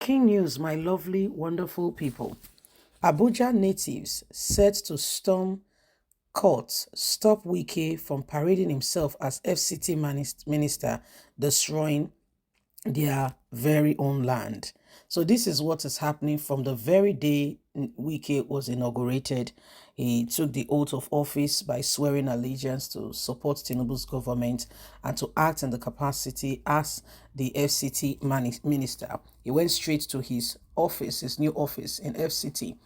Breaking news, my lovely, wonderful people. Abuja natives set to storm courts stop Wike from parading himself as FCT minister, destroying their very own land. So this is what is happening from the very day Wike was inaugurated. He took the oath of office by swearing allegiance to support Tinubu's government and to act in the capacity as the FCT minister. He went straight to his office, his new office in FCT,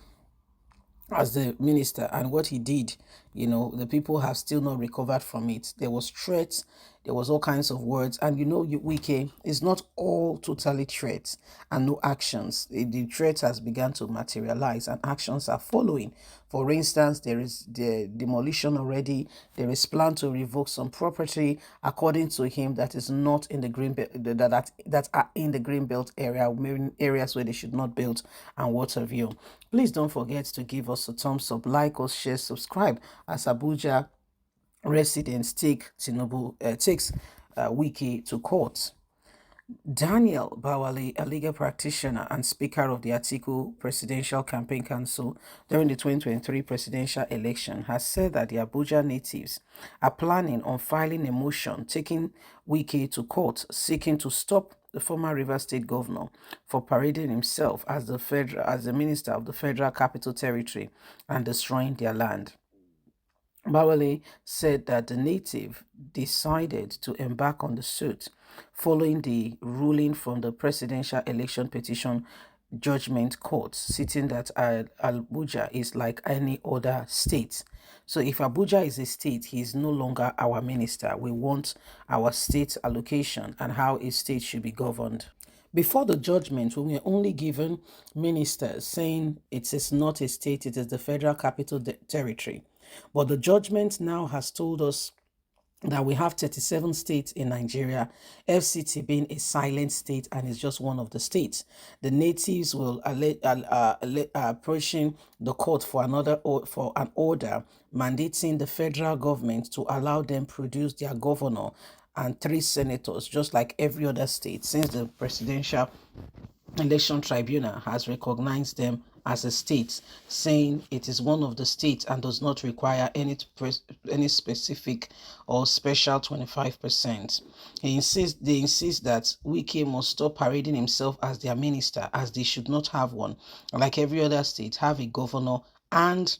as the minister, and what he did, the people have still not recovered from it. There was threats, there was all kinds of words, and Wike is not all totally threats and no actions. The threat has begun to materialize and actions are following. For instance, there is the demolition already. There is plan to revoke some property according to him that is not in the green belt, that are in the green belt area, areas where they should not build, and what have you. Please don't forget to give us a thumbs up, like us, share, subscribe, as Abuja residents takes Wike to court. Daniel Bawali, a legal practitioner and speaker of the Atiku Presidential Campaign Council during the 2023 presidential election, has said that the Abuja natives are planning on filing a motion taking Wike to court, seeking to stop the former Rivers State governor for parading himself as the minister of the Federal Capital Territory and destroying their land. Bawale said that the native decided to embark on the suit following the ruling from the Presidential Election Petition Judgment Court, stating that Abuja is like any other state. So if Abuja is a state, he is no longer our minister. We want our state allocation and how a state should be governed. Before the judgment, we were only given ministers saying it is not a state, it is the Federal Capital Territory. But the judgment now has told us that we have 37 states in Nigeria, FCT being a silent state and is just one of the states. The natives will approaching the court for an order mandating the federal government to allow them produce their governor and 3 senators, just like every other state, since the Presidential Election Tribunal has recognized them as a state, saying it is one of the states and does not require any specific or special 25%. They insist that Wike must stop parading himself as their minister, as they should not have one. Like every other state, have a governor and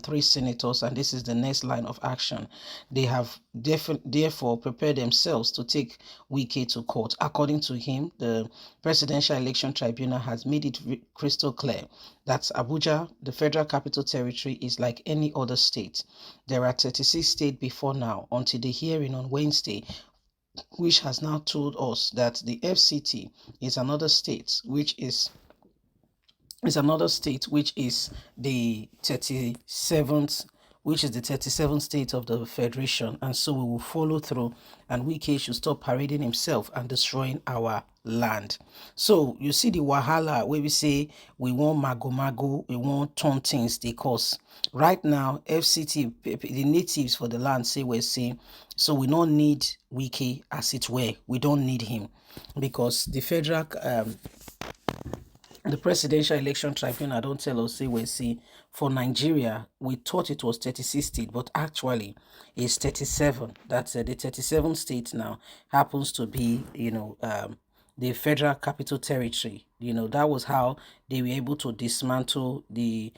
3 senators, and this is the next line of action. They have therefore prepared themselves to take Wike to court. According to him, the Presidential Election Tribunal has made it crystal clear that Abuja, the Federal Capital Territory, is like any other state. There are 36 states before now, until the hearing on Wednesday, which has now told us that the FCT is another state, which is the 37th state of the federation, and so we will follow through, and Wike should stop parading himself and destroying our land. So you see the wahala where we say we want mago, we want turn things they cause. Right now, FCT, the natives for the land say, so we don't need Wike, as it were. We don't need him because the federal the Presidential Election Tribunal don't tell us, for Nigeria, we thought it was 36 states, but actually it's 37. That's the 37th state now happens to be, the Federal Capital Territory. That was how they were able to dismantle the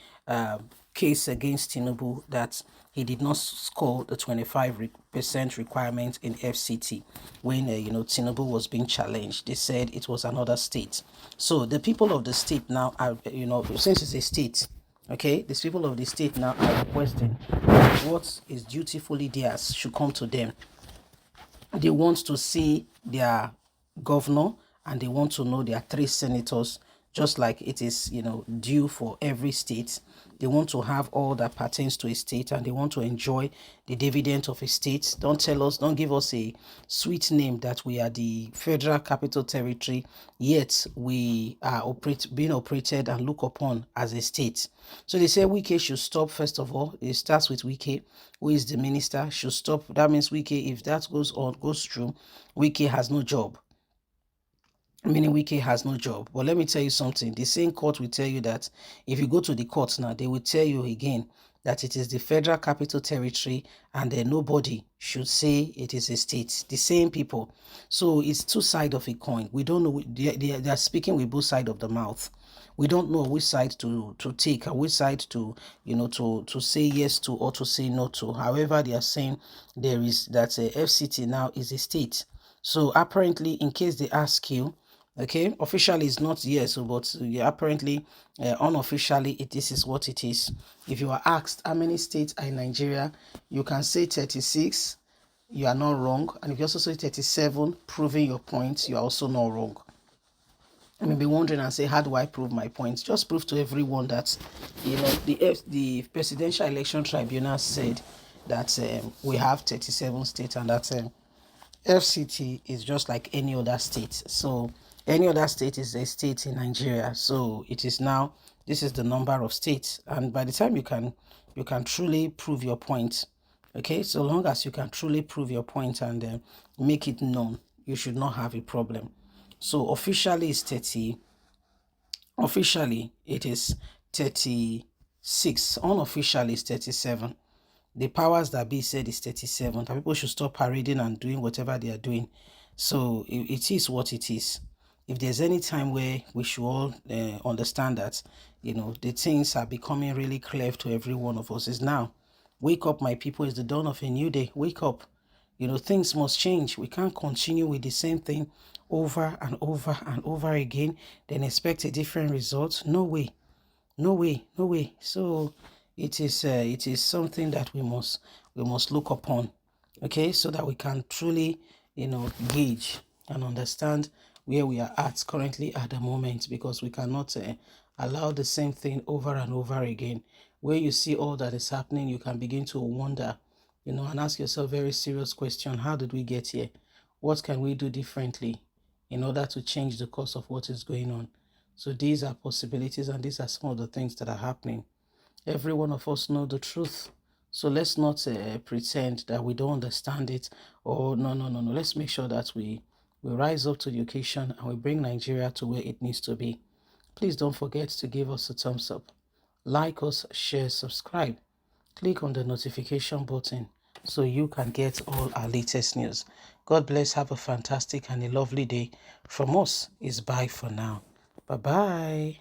case against Tinubu that he did not score the 25% requirement in FCT when Tinubu was being challenged. They said it was another state. So the people of the state now are, since it's a state, okay, these people of the state now are requesting that what is dutifully theirs should come to them. They want to see their governor and they want to know their 3 senators, just like it is, due for every state. They want to have all that pertains to a state and they want to enjoy the dividend of a state. Don't give us a sweet name that we are the Federal Capital Territory, yet we are being operated and looked upon as a state. So they say Wike should stop. First of all, it starts with Wike, who is the minister, should stop. That means Wike, if that goes through, Wike has no job. meaning Wike has no job. But let me tell you something. The same court will tell you that if you go to the court now, they will tell you again that it is the Federal Capital Territory and then nobody should say it is a state. The same people. So it's two sides of a coin. We don't know. They are speaking with both sides of the mouth. We don't know which side to take and which side to, to say yes to or to say no to. However, they are saying there is that FCT now is a state. So apparently, in case they ask you, okay, officially it's not yes, but yeah, apparently unofficially this is what it is. If you are asked how many states are in Nigeria, you can say 36, you are not wrong. And if you also say 37, proving your point, you are also not wrong. I may be wondering and say, how do I prove my point? Just prove to everyone that, the Presidential Election Tribunal said that we have 37 states and that FCT is just like any other state. So any other state is a state in Nigeria. So it is now, this is the number of states. And by the time you can truly prove your point, okay, so long as you can truly prove your point and make it known, you should not have a problem. So officially it's 30, officially it is 36, unofficially it's 37. The powers that be said is 37. That people should stop parading and doing whatever they are doing. So it is what it is. If there's any time where we should all understand that, the things are becoming really clear to every one of us is now. Wake up, my people. It's the dawn of a new day. Wake up. Things must change. We can't continue with the same thing over and over and over again, then expect a different result. No way. No way, no way. So it is something that we must look upon, okay, so that we can truly gauge and understand where we are at currently at the moment, because we cannot allow the same thing over and over again. Where you see all that is happening, you can begin to wonder, and ask yourself very serious question: how did we get here? What can we do differently in order to change the course of what is going on? So these are possibilities, and these are some of the things that are happening. Every one of us know the truth. So let's not pretend that we don't understand it. Or no. Let's make sure that we rise up to the occasion and we bring Nigeria to where it needs to be. Please don't forget to give us a thumbs up. Like us, share, subscribe. Click on the notification button so you can get all our latest news. God bless. Have a fantastic and a lovely day. From us is bye for now. Bye-bye.